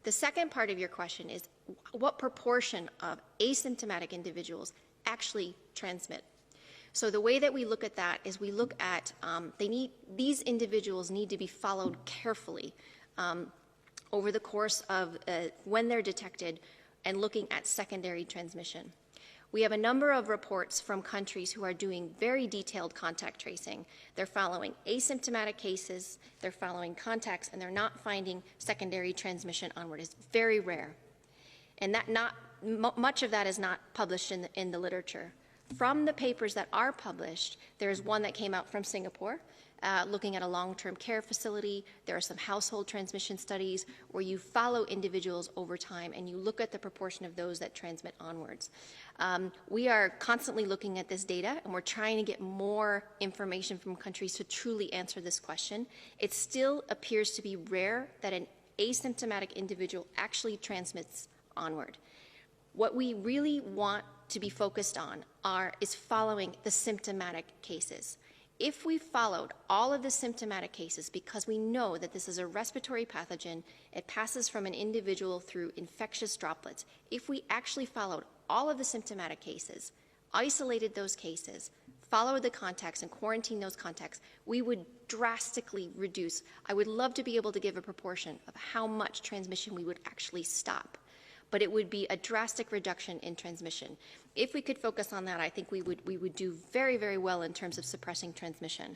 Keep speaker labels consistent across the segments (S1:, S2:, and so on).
S1: The second part of your question is what proportion of asymptomatic individuals actually transmit. So the way that we look at that is we look at these individuals need to be followed carefully over the course of when they're detected and looking at secondary transmission. We have a number of reports from countries who are doing very detailed contact tracing. They're following asymptomatic cases, they're following contacts, and they're not finding secondary transmission onward. It's very rare. And much of that is not published in the literature. From the papers that are published, there's one that came out from Singapore, looking at a long-term care facility. There are some household transmission studies where you follow individuals over time and you look at the proportion of those that transmit onwards. We are constantly looking at this data, and we're trying to get more information from countries to truly answer this question. It still appears to be rare that an asymptomatic individual actually transmits onward. What we really want to be focused on is following the symptomatic cases. If we followed all of the symptomatic cases, because we know that this is a respiratory pathogen, it passes from an individual through infectious droplets. If we actually followed all of the symptomatic cases, isolated those cases, followed the contacts and quarantined those contacts, we would drastically reduce. I would love to be able to give a proportion of how much transmission we would actually stop, but it would be a drastic reduction in transmission. If we could focus on that, I think we would do very, very well in terms of suppressing transmission.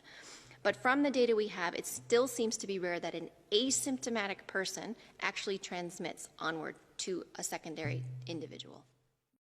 S1: But from the data we have, it still seems to be rare that an asymptomatic person actually transmits onward to a secondary individual.